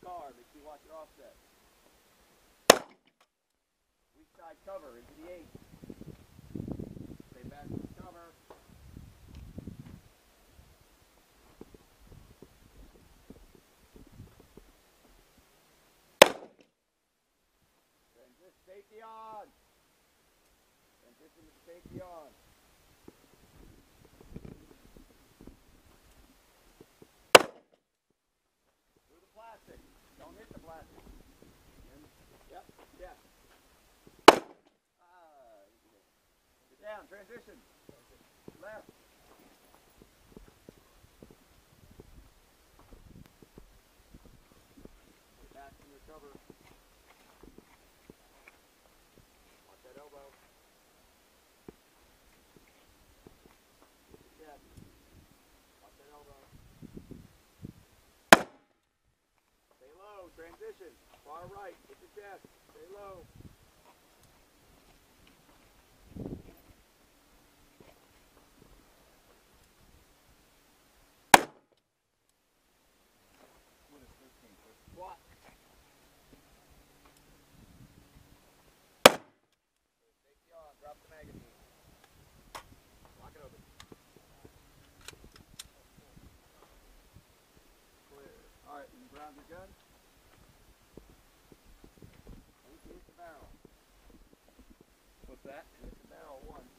car. Make sure you watch your offset. Weak side cover into the 8. Stay back with the cover. Transition safety on. Transition with safety on. Through the plastic. Don't hit the plastic. Yep, yeah. Get down, transition. Left. Get back to your cover. Watch that elbow. Get the chest. Watch that elbow. Stay low, transition. Far right, get the chest. Stay low. Squat. Safety on, drop the magazine. Lock it open. Clear. Alright, you ground your gun. Hit the barrel. What's that? Hit the barrel once.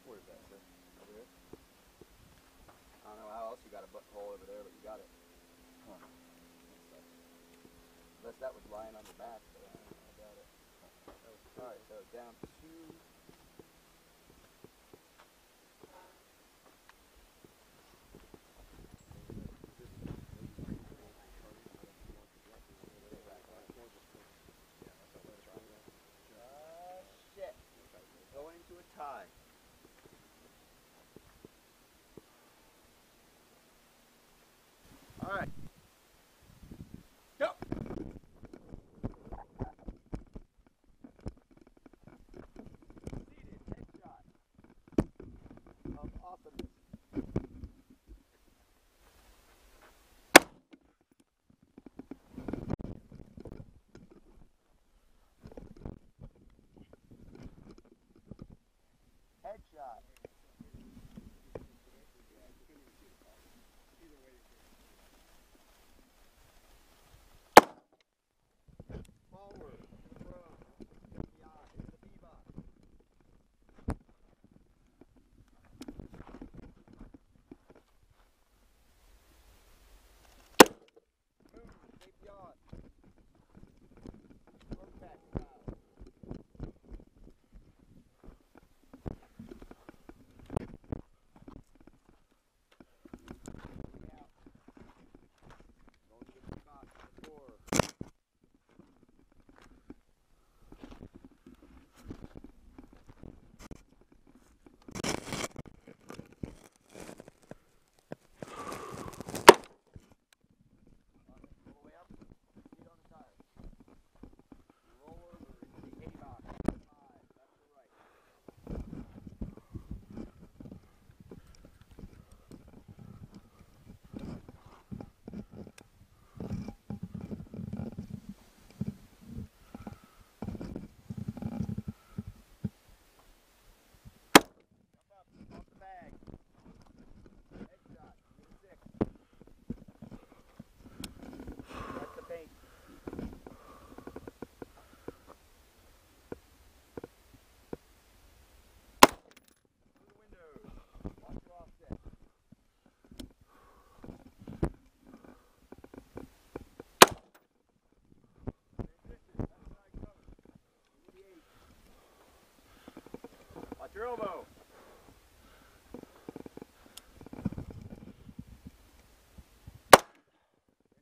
Where's that, sir? Over here? I don't know how else you got a butthole over there, but you got it. Huh. Unless that was lying on your back, but I don't know about it. Alright, so down 2. Shit. Going into a tie. Alright. Go! Seated headshot of awesomeness. Headshot. Forward. Throw. FBI. Into the B-box. Move. Safety on. Contact style. Out. Going to the B-box. The door. All the way up. Feet on the tire. Roll over into the A-box. 5. Left to right. Jump up. Off the bag. Headshot. Get a 6. That's the paint. Through the windows. Watch your offset. Transition. Left side cover. Into the 8. Watch your elbow.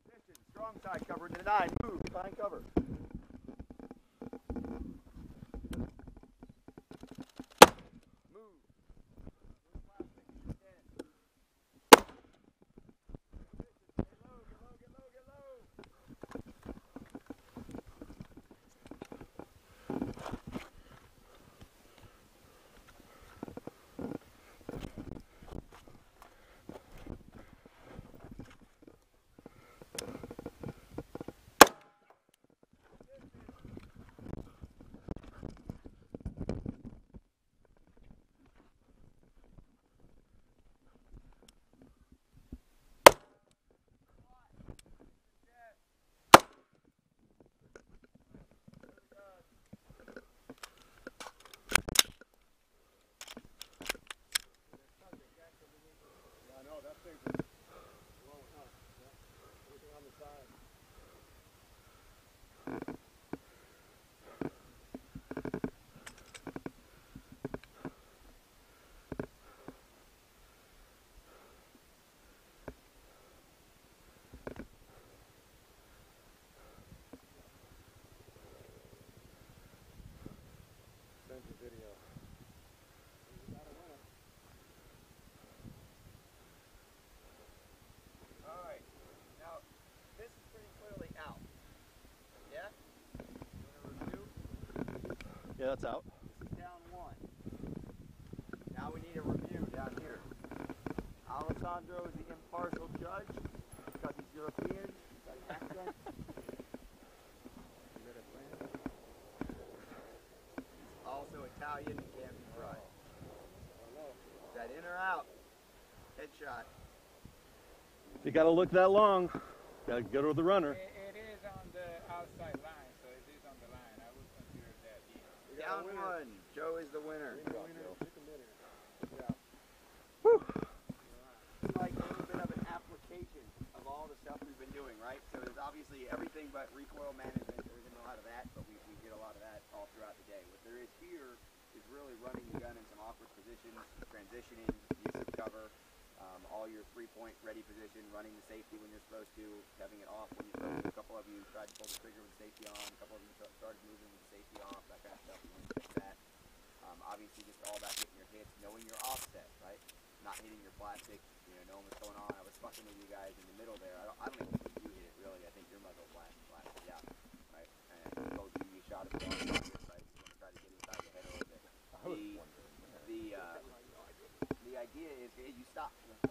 Transition. Strong side cover into the 9. Move. Behind cover. Move. Through the plastic. 10. Transition. Stay low. Get low. Get low. Get low. that's out. This is down one. Now we need a review down here. Alessandro is the impartial judge because he's European. He's got an accent. He's also Italian and can't be fried. Is that in or out? Headshot. If you gotta look that long, gotta go to the runner. It is on the outside line, so it is on the line. I would consider that, yeah. Down one. Joe is the winner. Whew. It's like a little bit of an application of all the stuff we've been doing, right? So there's obviously everything but recoil management. There isn't a lot of that, but we get a lot of that all throughout the day. What there is here is really running the gun in some awkward positions, transitioning, use of cover, all your three-point ready position, running the safety when you're supposed to, having it off when you're supposed to. A couple of you tried to pull the trigger with the safety on, a couple of you started moving with the safety off, that kind of stuff. You want to fix that. Obviously just all about getting your hits, knowing your offset, right? Not hitting your plastic, knowing what's going on. I was fucking with you guys in the middle there. I don't even think you hit it really. I think your muzzle blasted out, right? And I told you you shot it wrong, right? You want to try to get inside the head a little bit. The idea is, hey, you stop. I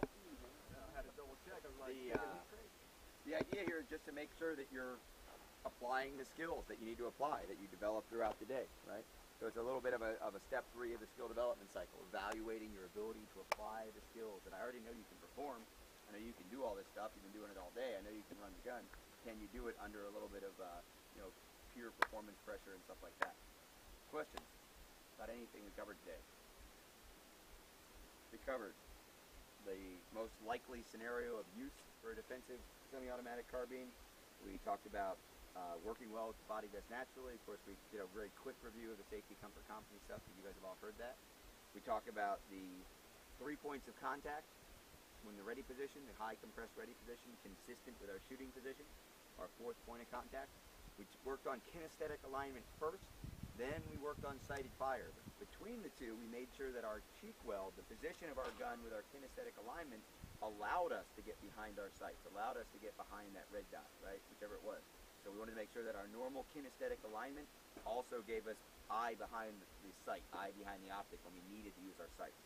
had to double check. I was like, the idea here is just to make sure that you're applying the skills that you need to apply, that you develop throughout the day, right? So it's a little bit of a step 3 of the skill development cycle, evaluating your ability to apply the skills that I already know you can perform. I know you can do all this stuff. You've been doing it all day. I know you can run the gun. Can you do it under a little bit of pure performance pressure and stuff like that? Questions about anything we covered today? We covered the most likely scenario of use for a defensive semi-automatic carbine. We talked about working well with the body vest naturally. Of course, we did a very quick review of the safety, comfort, company stuff, and you guys have all heard that. We talked about the 3 points of contact when the ready position, the high compressed ready position, consistent with our shooting position, our 4th point of contact. We worked on kinesthetic alignment first, then we worked on sighted fire. Between the two, we made sure that our cheek weld, the position of our gun with our kinesthetic alignment, allowed us to get behind our sights, allowed us to get behind that red dot, right, whichever it was. So we wanted to make sure that our normal kinesthetic alignment also gave us eye behind the sight, eye behind the optic when we needed to use our sights.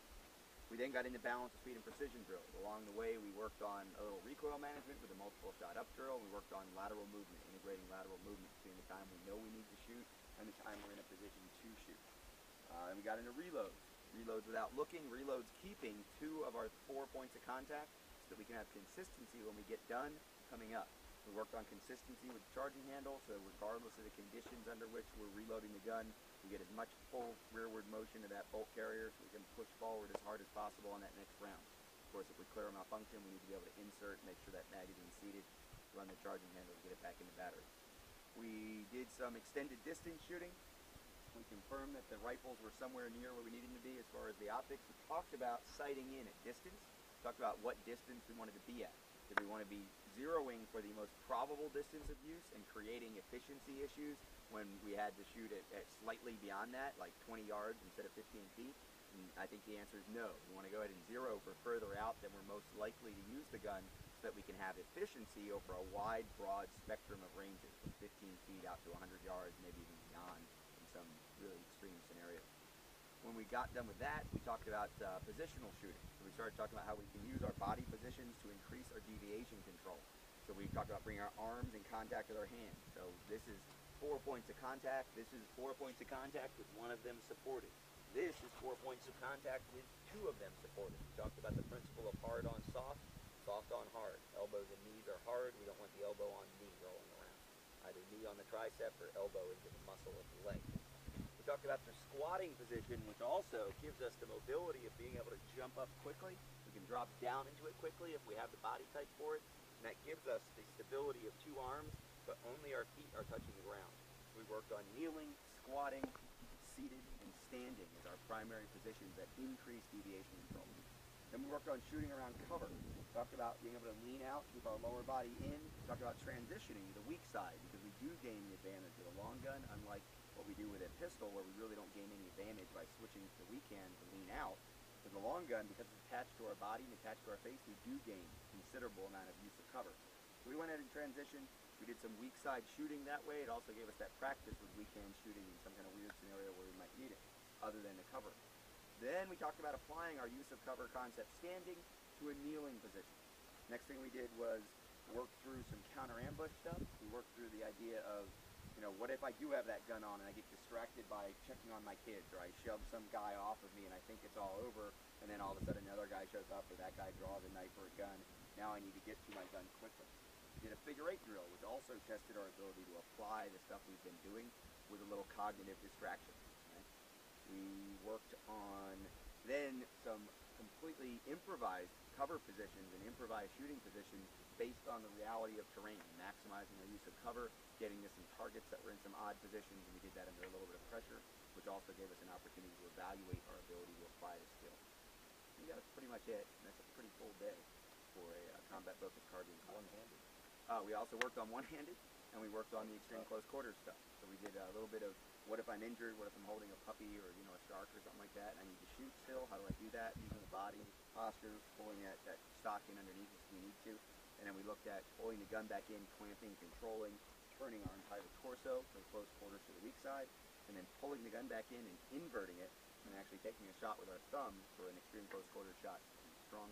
We then got into balance of speed and precision drills. Along the way, we worked on a little recoil management with a multiple shot up drill. We worked on lateral movement, integrating lateral movement between the time we know we need to shoot and the time we're in a position to shoot. And we got into reloads. Reloads without looking, reloads keeping 2 of our 4 points of contact so that we can have consistency when we get done coming up. We worked on consistency with the charging handle, so regardless of the conditions under which we're reloading the gun, we get as much full rearward motion to that bolt carrier so we can push forward as hard as possible on that next round. Of course, if we clear a malfunction, we need to be able to insert, make sure that magazine's seated, run the charging handle to get it back in the battery. We did some extended distance shooting. We confirmed that the rifles were somewhere near where we needed them to be as far as the optics. We talked about sighting in at distance, talked about what distance we wanted to be at. Did we want to be zeroing for the most probable distance of use and creating efficiency issues when we had to shoot at slightly beyond that, like 20 yards instead of 15 feet? And I think the answer is no. We want to go ahead and zero for further out than we're most likely to use the gun so that we can have efficiency over a wide, broad spectrum of ranges, from 15 feet out to 100 yards, maybe even beyond in some really extreme scenarios. When we got done with that, we talked about positional shooting. So we started talking about how we can use our body positions to increase our deviation control. So we talked about bringing our arms in contact with our hands. So this is 4 points of contact. This is 4 points of contact with 1 of them supported. This is 4 points of contact with 2 of them supported. We talked about the principle of hard on soft, soft on hard. Elbows and knees are hard. We don't want the elbow on knee rolling around. Either knee on the tricep or elbow into the muscle of the leg. We talked about the squatting position, which also gives us the mobility of being able to jump up quickly. We can drop down into it quickly if we have the body type for it. And that gives us the stability of 2 arms, but only our feet are touching the ground. We worked on kneeling, squatting, seated, and standing as our primary positions that increase deviation control. Then we worked on shooting around cover. We talked about being able to lean out, keep our lower body in. We talked about transitioning to the weak side because we do gain the advantage with a long gun, unlike what we do with a pistol where we really don't gain any advantage by switching to the weak hand to lean out. With the long gun, because it's attached to our body and attached to our face, we do gain considerable amount of use of cover. So we went ahead and transitioned, We did some weak side shooting that way. It also gave us that practice with weak hand shooting in some kind of weird scenario where we might need it, other than the cover. Then we talked about applying our use of cover concept standing to a kneeling position. Next thing we did was work through some counter ambush stuff. We worked through the idea of, what if I do have that gun on and I get distracted by checking on my kids, or I shove some guy off of me and I think it's all over, and then all of a sudden another guy shows up, or that guy draws a knife or a gun. Now I need to get to my gun quickly. We did a figure 8 drill, which also tested our ability to apply the stuff we've been doing with a little cognitive distraction. Okay? We worked on then some completely improvised cover positions and improvised shooting positions based on the reality of terrain, maximizing our use of cover, getting to some targets that were in some odd positions, and we did that under a little bit of pressure, which also gave us an opportunity to evaluate our ability to apply the skill. I think that's pretty much it, and that's a pretty full day for a Combat Focus Carbine. One-handed. We also worked on one-handed, and we worked on the extreme close quarters stuff. So we did a little bit of, what if I'm injured, what if I'm holding a puppy or a shark or something like that, and I need to shoot still, how do I do that, using the body, posture, pulling that stock in underneath if we need to. And then we looked at pulling the gun back in, clamping, controlling, turning our entire torso for the close quarters to the weak side, and then pulling the gun back in and inverting it, and actually taking a shot with our thumb for an extreme close quarter shot, strong